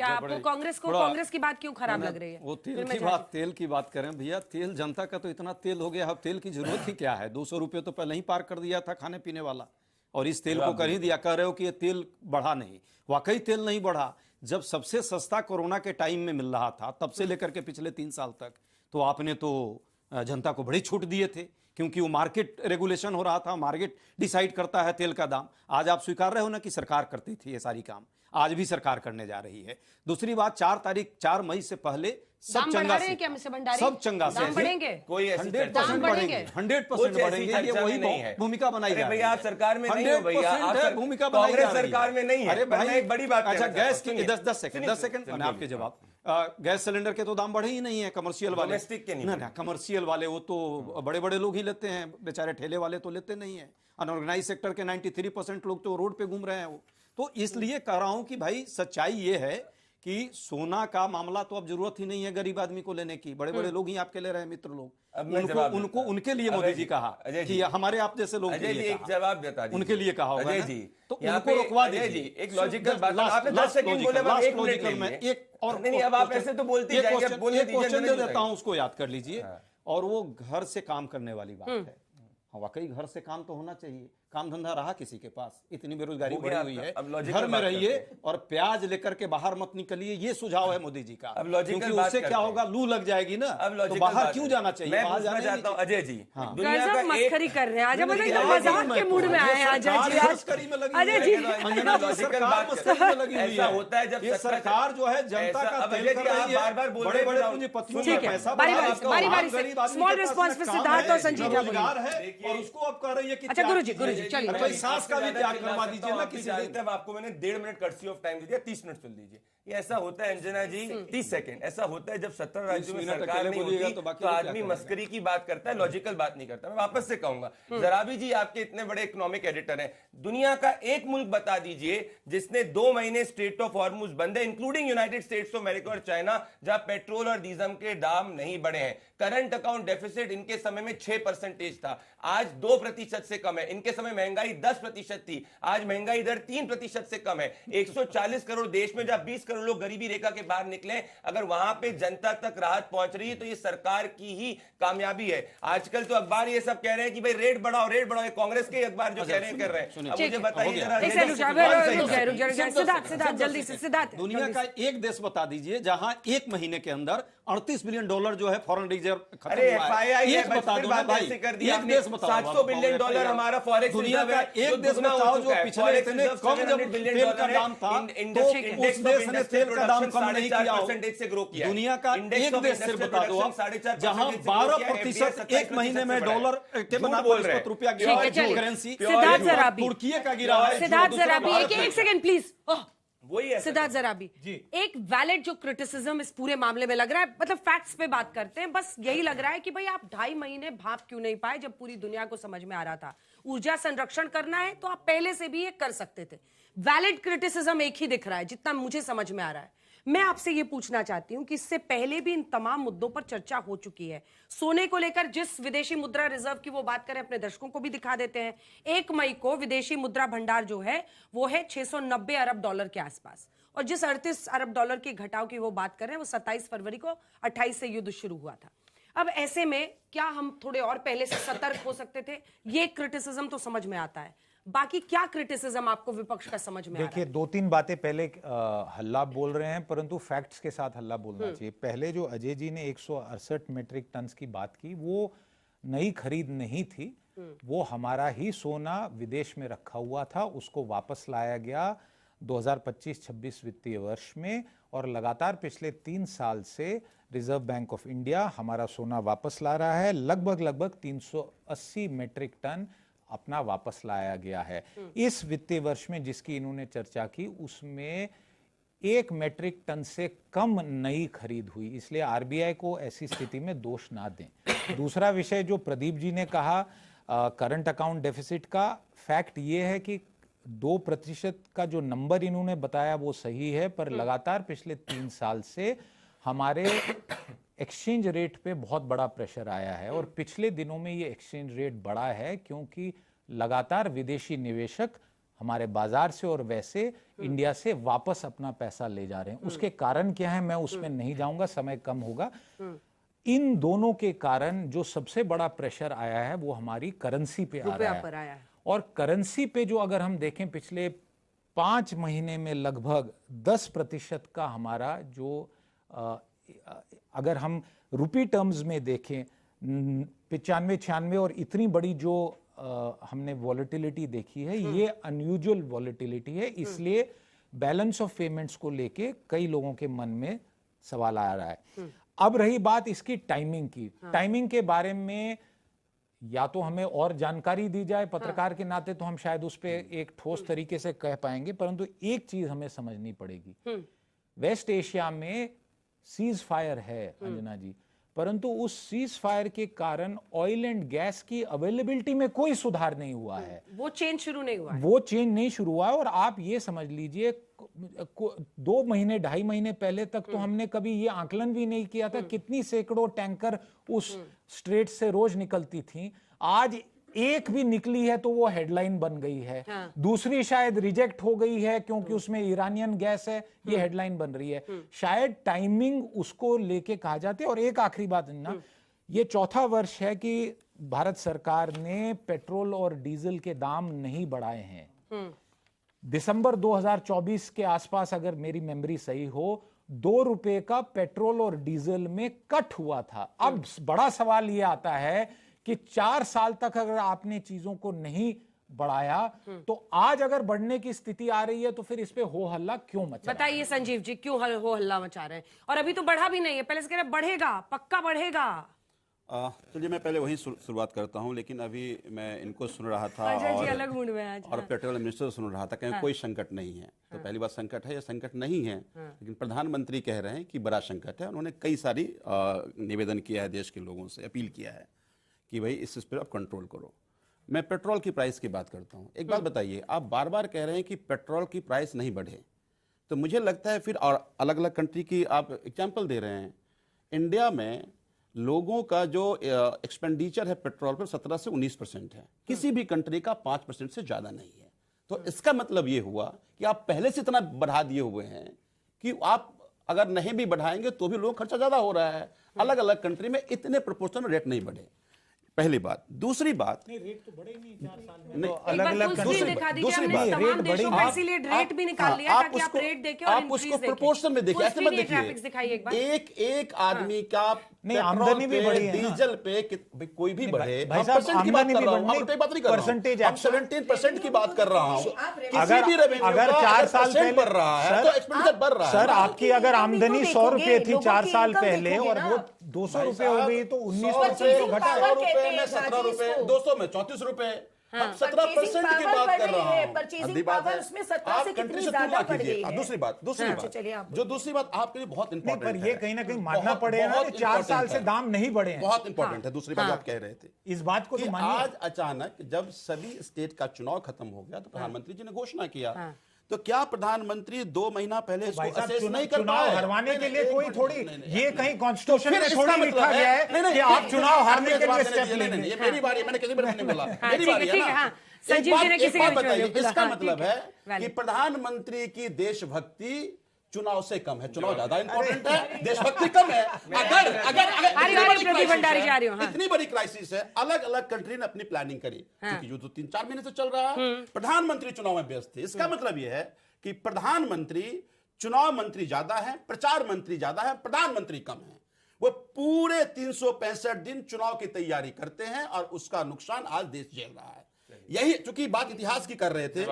क्या आपको कांग्रेस की बात क्यों खराब लग रही है? वो तेल की बात करें भैया, तेल जनता का तो इतना तेल हो गया, अब तेल की जरूरत ही क्या है? 200 रुपये तो पहले ही पार कर दिया था खाने पीने वाला, और इस तेल को कर ही दिया। कह रहे हो कि ये तेल बढ़ा नहीं, वाकई तेल नहीं बढ़ा। जब सबसे सस्ता कोरोना के टाइम में मिल रहा था, तब से लेकर के पिछले 3 साल तक, तो आपने तो जनता को बड़ी छूट दिए थे, क्योंकि वो मार्केट रेगुलेशन हो रहा था, मार्केट डिसाइड करता है तेल का दाम। आज आप स्वीकार रहे हो ना कि सरकार करती थी ये सारी काम, आज भी सरकार करने जा रही है। दूसरी बात, 4 मई से पहले सब चंगा से, सब चंगा से बढ़ेंगे, कोई 100% बढ़ेंगे, 100% बढ़ेंगे। ये वही भूमिका बनाई जा रही है। भैया आप सरकार में नहीं हो, भैया आप भूमिका बनाई जा रही है, सरकार में नहीं है। अरे भाई एक बड़ी बात, अच्छा गैस की 10 सेकंड मैंने आपके जवाब। गैस सिलेंडर के तो दाम बढ़े ही नहीं है, कमर्शियल वाले ना कमर्शियल वाले वो तो बड़े बड़े लोग ही लेते हैं, बेचारे ठेले वाले तो लेते नहीं है। अनऑर्गेनाइज सेक्टर के 93% लोग तो रोड पे घूम रहे हैं। वो तो इसलिए कह रहा हूं कि भाई सच्चाई ये है कि सोना का मामला तो अब जरूरत ही नहीं है गरीब आदमी को लेने की, बड़े बड़े लोग ही आपके ले रहे हैं, मित्र लोग। उनको उनके लिए मोदी जी कहा कि हमारे आप जैसे लोग एक जवाब देता उनके लिए कहा होगा जी, तो उनको रुकवा दीजिए। एक लॉजिकल बात, आपने 10 सेकंड बोले, एक मिनट में एक और नहीं, अब आप ऐसे तो बोलते जाएंगे। क्वेश्चन दे देता हूं, उसको याद कर लीजिए। और वो घर से काम करने वाली बात है। वाकई घर से काम तो होना चाहिए, काम धंधा रहा किसी के पास? इतनी बेरोजगारी बढ़ी हुई है, घर में रहिए और प्याज लेकर के बाहर मत निकलिए, ये सुझाव है मोदी जी का। अब क्योंकि उससे क्या होगा, लू लग जाएगी ना, तो बाहर क्यों जाना चाहिए? मैं पूछना चाहता हूं अजय जी, दुनिया का मस्करी कर रहे हैं आज, मतलब मजाक के मूड में आए हैं अजय जी। अजय जी ऐसा होता है जब सरकार जो है जनता का तेल कर रही है, बार-बार बड़े बड़े पूंजीपतियों का पैसा, बारी-बारी स्मॉल रिस्पांस पे सिद्धार्थ और संजीव जी है, और उसको अब कह रही है कि अच्छा गुरुजी चलिए सांस का भी त्याग करवा दीजिए ना किसी दिन। तब आपको मैंने 1.5 मिनट कर्सी ऑफ टाइम दीजिए, 30 मिनट सुन लीजिए। ये ऐसा होता है अंजना जी, 30 सेकंड, ऐसा होता है जब 17 राज्यों में सरकार नहीं होती तो आदमी मस्करी की बात करता है, लॉजिकल बात नहीं करता। मैं वापस से कहूंगा, जराबी जी आपके इतने बड़े इकोनॉमिक एडिटर हैं, दुनिया का एक मुल्क बता दीजिए जिसने 2 महीने स्ट्रेट ऑफ हॉर्मुज बंद है, including United states of America और चाइना, जहां पेट्रोल और डीजल के दाम नहीं बढ़े हैं। करंट अकाउंट डेफिसिट इनके समय में 6% था, आज 2% से कम है। इनके समय महंगाई 10% थी, आज महंगाई दर 3% से कम है। 140 करोड़ देश में जब 20 करोड़ लोग गरीबी रेखा के बाहर निकले, अगर वहां पे जनता तक राहत पहुंच रही है तो ये सरकार की ही कामयाबी है। आजकल तो अखबार ये सब कह रहे हैं कि भाई रेट बढ़ाओ, रेट बढ़ाओ, कांग्रेस के अखबार जो कह रहे हैं कर रहे हैं। अब मुझे बताइए सिद्धार्थ जल्दी से, सिद्धार्थ दुनिया का एक देश बता दीजिए जहां 1 महीने के अंदर $38 बिलियन जो है फॉरेन रिजर्व खत्म हुआ है। एक बता दो ना भाई, एक देश बताओ। $700 बिलियन हमारा फॉरेक्स दुनिया का एक देश बताओ जो पिछले इतने कम जब तेल का दाम था तो उस देश ने तेल का दाम कम नहीं किया हो। से ग्रो किया। दुनिया का एक देश सिर्फ बता दो जहां 12% एक महीने में डॉलर के बनाम रुपया गिरा है, करेंसी तुर्की का गिरा है। सिद्धार्थ जराबी एक सेकंड प्लीज, वही है सिद्धार्थ जराबी, एक वैलिड जो क्रिटिसिज्म इस पूरे मामले में लग रहा है, मतलब फैक्ट्स पे बात करते हैं, बस यही लग रहा है कि भाई आप 2.5 महीने भाप क्यों नहीं पाए जब पूरी दुनिया को समझ में आ रहा था ऊर्जा संरक्षण करना है तो आप पहले से भी ये कर सकते थे। वैलिड क्रिटिसिज्म एक ही दिख रहा है जितना मुझे समझ में आ रहा है। मैं आपसे ये पूछना चाहती हूं कि इससे पहले भी इन तमाम मुद्दों पर चर्चा हो चुकी है। सोने को लेकर जिस विदेशी मुद्रा रिजर्व की वो बात करें, अपने दर्शकों को भी दिखा देते हैं। 1 मई को विदेशी मुद्रा भंडार जो है वो है $690 अरब के आसपास, और जिस $38 अरब के घटाव की वो बात कर रहे हैं वो 27 फरवरी को 28 से युद्ध शुरू हुआ था। अब ऐसे में क्या हम थोड़े और पहले से सतर्क हो सकते थे? ये क्रिटिसिज्म तो समझ में आता है, बाकी क्या क्रिटिसिज्म आपको विपक्ष का समझ में आ रहा है? देखिए 2-3 बातें पहले हल्ला बोल रहे हैं, परंतु फैक्ट्स के साथ हल्ला बोलना चाहिए। पहले जो अजय जी ने 168 मीट्रिक टन की बात की, वो नई खरीद नहीं थी, वो हमारा ही सोना विदेश में रखा हुआ था, उसको वापस लाया गया 2025-26 वित्तीय वर्ष में, और लगातार पिछले 3 साल से रिजर्व बैंक ऑफ इंडिया हमारा सोना वापस ला रहा है। लगभग 380 मीट्रिक टन अपना वापस लाया गया है। इस वित्तीय वर्ष में जिसकी इन्होंने चर्चा की उसमें 1 मीट्रिक टन से कम नई खरीद हुई, इसलिए आरबीआई को ऐसी स्थिति में दोष ना दें। दूसरा विषय जो प्रदीप जी ने कहा करंट अकाउंट डेफिसिट का, फैक्ट ये है कि 2% का जो नंबर इन्होंने बताया वो सही है, पर लगातार पिछले 3 साल से हमारे एक्सचेंज रेट पे बहुत बड़ा प्रेशर आया है, और पिछले दिनों में ये एक्सचेंज रेट बढ़ा है क्योंकि लगातार विदेशी निवेशक हमारे बाजार से और वैसे इंडिया से वापस अपना पैसा ले जा रहे हैं। उसके कारण क्या है मैं उसमें नहीं जाऊंगा, समय कम होगा। इन दोनों के कारण जो सबसे बड़ा प्रेशर आया है वो हमारी करेंसी पे आ रहा है। और करेंसी पे जो अगर हम देखें पिछले 5 महीने में लगभग 10% का हमारा जो अगर हम रुपी टर्म्स में देखें 95-96 और इतनी बड़ी जो हमने वॉलेटिलिटी देखी है, ये अनयूजुअल वॉलेटिलिटी है। इसलिए बैलेंस ऑफ पेमेंट्स को लेके कई लोगों के मन में सवाल आ रहा है। अब रही बात इसकी टाइमिंग की, टाइमिंग के बारे में या तो हमें और जानकारी दी जाए पत्रकार के नाते, तो हम शायद उस पर एक ठोस तरीके से कह पाएंगे। परंतु एक चीज हमें समझनी पड़ेगी, वेस्ट एशिया में सीज फायर है अंजना जी, परंतु उस सीज फायर के कारण ऑयल एंड गैस की अवेलेबिलिटी में कोई सुधार नहीं हुआ है। वो चेंज शुरू नहीं हुआ है। वो चेंज नहीं शुरू हुआ है। और आप ये समझ लीजिए 2 महीने 2.5 महीने पहले तक तो हमने कभी ये आकलन भी नहीं किया था कितनी सैकड़ों टैंकर उस स्ट्रेट से रोज निकलती थी। आज एक भी निकली है तो वो हेडलाइन बन गई है। दूसरी शायद रिजेक्ट हो गई है क्योंकि उसमें ईरानियन गैस है, ये हेडलाइन बन रही है। शायद टाइमिंग उसको लेके कहा जाती है। और एक आखिरी बात ना, ये चौथा वर्ष है कि भारत सरकार ने पेट्रोल और डीजल के दाम नहीं बढ़ाए हैं। दिसंबर 2024 के आसपास अगर मेरी मेमोरी सही हो, 2 रुपए का पेट्रोल और डीजल में कट हुआ था। अब बड़ा सवाल ये आता है कि 4 साल तक अगर आपने चीजों को नहीं बढ़ाया तो आज अगर बढ़ने की स्थिति आ रही है तो फिर इस पे हो हल्ला क्यों मचा? बताइए संजीव जी, क्यों हो हल्ला मचा रहे हैं? और अभी तो बढ़ा भी नहीं है, पहले से कह रहे बढ़ेगा, पक्का बढ़ेगा। चलिए मैं पहले वही शुरुआत करता हूं, लेकिन अभी मैं इनको सुन रहा था अलग मूड में आज। और पेट्रोल मिनिस्टर सुन रहा था, कहीं कोई संकट नहीं है। तो पहली बात संकट है या संकट नहीं है, लेकिन प्रधानमंत्री कह रहे हैं कि बड़ा संकट है। उन्होंने कई सारी निवेदन किया है देश के लोगों से, अपील किया है कि भाई इस पर आप कंट्रोल करो। मैं पेट्रोल की प्राइस की बात करता हूं। एक बात बताइए, आप बार बार कह रहे हैं कि पेट्रोल की प्राइस नहीं बढ़े, तो मुझे लगता है फिर और अलग अलग कंट्री की आप एग्जांपल दे रहे हैं। इंडिया में लोगों का जो एक्सपेंडिचर है पेट्रोल पर 17 से 19% है, किसी भी कंट्री का 5% से ज्यादा नहीं है। तो इसका मतलब ये हुआ कि आप पहले से इतना बढ़ा दिए हुए हैं कि आप अगर नहीं भी बढ़ाएंगे तो भी लोग खर्चा ज्यादा हो रहा है। अलग अलग कंट्री में इतने प्रोपोर्शनल रेट नहीं बढ़े, पहली बात। दूसरी बात, नहीं रेट तो बढ़े नहीं 4 साल में। अलग अलग दूसरी बात, रेट बढ़े, इसीलिए रेट भी निकाल लिया ताकि आप रेट देखें और आप उसको प्रोपोर्शन में देखिए, ऐसे मत देखिए। एक आदमी का नहीं, आमदनी भी बढ़ी है, डीजल पे कोई भी बढ़े, भाई साहब आमदनी भी बढ़ी, बात नहीं कर रहा हूं, परसेंटेज 17% की बात कर रहा हूं। अगर 4 साल पहले बढ़ रहा है तो एक्सपेंडिचर बढ़ रहा है। सर आपकी अगर आमदनी 100 रुपए थी 4 साल पहले और वो 200 रुपए हो गई तो 19% तो घटा। 100 रुपए में 17 रुपए, 200 में 34 रुपए, 17% की बात कर रहा हूँ। आप कंट्री से तुलना कीजिए। दूसरी बात जो दूसरी बात आपके लिए बहुत इंपॉर्टेंट है, पर ये कहीं ना कहीं मानना पड़ेगा कि 4 साल से दाम नहीं बढ़े हैं। बहुत इंपॉर्टेंट है। दूसरी बात आप कह रहे थे इस बात को कि आज अचानक जब सभी स्टेट का चुनाव खत्म हो गया तो प्रधानमंत्री जी ने घोषणा किया। तो क्या प्रधानमंत्री 2 महीना पहले इसको असेस नहीं कर चुनाव हरवाने के लिए कोई थोड़ी ये कहीं कॉन्स्टिट्यूशन में थोड़ी लिखा गया है कि आप चुनाव हारने के लिए स्टेप लेंगे। ये मेरी बारी, मैंने किसी बारे में नहीं बोला, मेरी बारी है ना। संजीव जी ने किसी बात बताइए, इसका मतलब है कि प्रधानमंत्री की देशभक्ति चुनाव से कम है, चुनाव ज्यादा इंपॉर्टेंट है, देशभक्ति कम है। अगर इतनी बड़ी क्राइसिस है, अलग अलग कंट्री ने अपनी प्लानिंग करी, क्योंकि जो 3-4 महीने से चल रहा है, प्रधानमंत्री चुनाव में व्यस्त थे। इसका मतलब यह है कि प्रधानमंत्री चुनाव मंत्री ज्यादा है, प्रचार मंत्री ज्यादा है, प्रधानमंत्री कम है। वो पूरे 365 दिन चुनाव की तैयारी करते हैं और उसका नुकसान आज देश झेल रहा है। यही चूंकि बात इतिहास की कर रहे थे,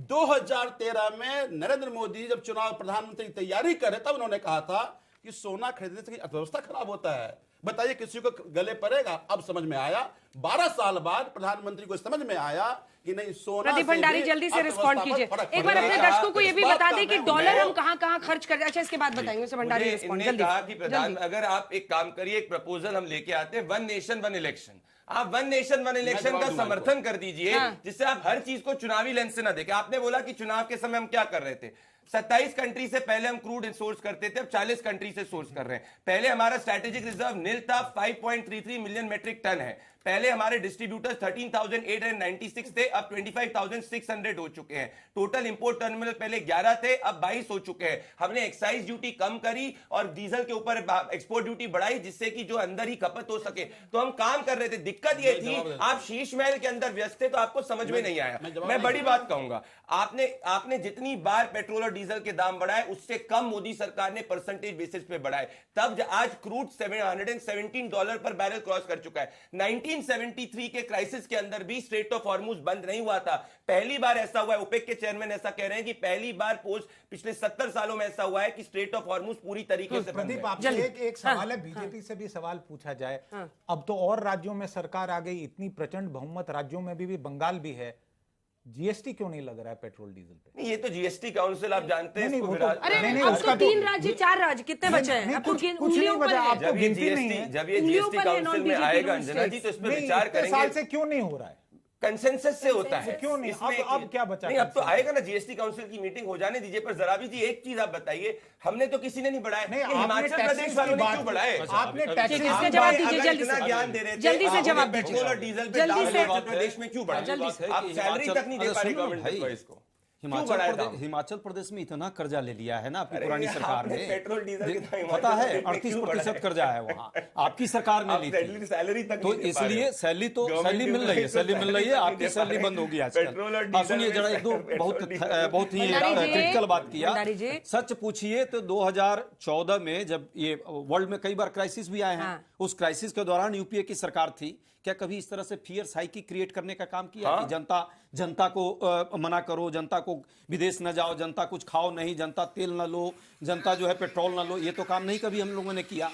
2013 में नरेंद्र मोदी जब चुनाव प्रधानमंत्री की तैयारी करे तब उन्होंने कहा था कि सोना खरीदने से अर्थव्यवस्था खराब होता है। बताइए किसी को गले पड़ेगा? अब समझ में आया, 12 साल बाद प्रधानमंत्री को समझ में आया कि नहीं, सोना। प्रदीप भंडारी जल्दी से रिस्पॉन्ड कीजिए। एक बार अपने दर्शकों को ये भी बता दें कि डॉलर हम कहां खर्च कर रहे हैं। अच्छा, इसके बाद बताएंगे भंडारी रिस्पॉन्ड जल्दी। कहा कि प्रधान, अगर आप एक काम करिए, एक प्रपोजल हम लेके आते हैं, 1 नेशन 1 इलेक्शन। आप 1 नेशन 1 इलेक्शन का समर्थन कर दीजिए, जिससे आप हर चीज को चुनावी लेंस से ना देखें। आपने बोला कि चुनाव के समय हम क्या कर रहे थे, 27 कंट्री से पहले हम क्रूड सोर्स करते थे, अब 40 कंट्री से सोर्स कर रहे हैं। पहले हमारा स्ट्रैटेजिक रिजर्व नील था, 5.33 मिलियन मेट्रिक टन है। पहले हमारे डिस्ट्रीब्यूटर्स 13,896 थे, अब 25,600 हो चुके हैं। टोटल इंपोर्ट टर्मिनल पहले 11 थे, अब 22 हो चुके हैं। हमने एक्साइज ड्यूटी कम करी और डीजल के ऊपर एक्सपोर्ट ड्यूटी बढ़ाई, जिससे कि जो अंदर ही खपत हो सके। तो हम काम कर रहे थे। दिक्कत ये थी, आप शीश महल के अंदर व्यस्त थे, तो आपको समझ में नहीं आया। मैं बड़ी बात कहूंगा, आपने जितनी बार पेट्रोल और डीजल के दाम बढ़ाए, उससे कम मोदी सरकार ने परसेंटेज बेसिस पे बढ़ाए। तब आज क्रूड $117 पर बैरल क्रॉस कर चुका है। 1973 के क्राइसिस के अंदर भी स्ट्रेट ऑफ हॉर्मुज बंद नहीं हुआ था। पहली बार ऐसा हुआ है, ओपेक के चेयरमैन ऐसा कह रहे हैं कि पहली बार पिछले 70 सालों में ऐसा हुआ है कि स्ट्रेट ऑफ हॉर्मुज पूरी तरीके से बंद प्रदीप, है। आपसे एक सवाल है, बीजेपी से भी सवाल पूछा जाए। अब तो और राज्यों में सरकार आ गई, इतनी प्रचंड बहुमत राज्यों में भी बंगाल भी है, जीएसटी क्यों नहीं लग रहा है पेट्रोल डीजल पे? नहीं, ये तो जीएसटी काउंसिल आप जानते हैं। नहीं, इसको वो तो- अरे नहीं, अब उसका तो तो- 3 राज्य 4 राज्य कितने बचे हैं? अब कुछ नहीं उंगलियों पर बचा, है। आपको जब ये गिनती नहीं जीएसटी है। जब ये उंगलियों जीएसटी पर है काउंसिल में non-BJP आएगा rules अंजना जी, तो इस पर नहीं, विचार इतने साल करेंगे। से क्यों नहीं हो रहा है? कंसेंसस से होता है। क्यों नहीं? इसमें अब क्या बचा नहीं, अब तो consensus? आएगा ना, जीएसटी काउंसिल की मीटिंग हो जाने दीजिए। पर जरा भी जी एक चीज आप बताइए, हमने तो किसी ने नहीं बढ़ाया। नहीं, ये आपने हिमाचल टैक्सेस प्रदेश की वालों ने बात क्यों की। बढ़ाए? आपने टैक्सेस इसका की जवाब बात- दीजिए, अगर जल्दी इतना से। ज्ञान दे रहे थे, जल्दी से आपने जवाब दीजिए। पेट्रोल और डीजल पे जल्दी दाम से। हिमाचल प्रदेश में क्यों बढ़ाए? जल्दी से। आप सैलरी तक नहीं दे पा रहे गवर्नमेंट एम्प्लॉइज को। क्यों बढ़ाया दाम? हिमाचल प्रदेश में इतना कर्जा ले लिया है ना आपकी अरे पुरानी ये सरकार आपने ने, पेट्रोल डीजल के दाम पता हिमाचल है प्रदेश में 38% क्यों कर्जा है वहाँ, आपकी सरकार ने आप ली सैलरी थी। तक तो नहीं दे पा रहे इसलिए हो। सैलरी गवर्नमेंट मिल रही है, को सैलरी मिल रही है, तक नहीं आपकी दे पा सैलरी रहे। बंद होगी पेट्रोल और आजकल। डीजल सुनिए में जरा एक दो पेट्रोल बहुत डीजल- बहुत ही भंडारी जी, क्रिटिकल बात किया। भंडारी जी। सच पूछिए तो 2014 में जब ये वर्ल्ड में कई बार क्राइसिस भी आए हैं, हाँ। उस क्राइसिस के दौरान यूपीए की सरकार थी, क्या कभी इस तरह से फियर साइकी क्रिएट करने का काम किया कि जनता को मना करो, जनता को विदेश न जाओ, जनता कुछ खाओ नहीं, जनता तेल न लो, जनता जो है पेट्रोल न लो? ये तो काम नहीं कभी हम लोगों ने किया।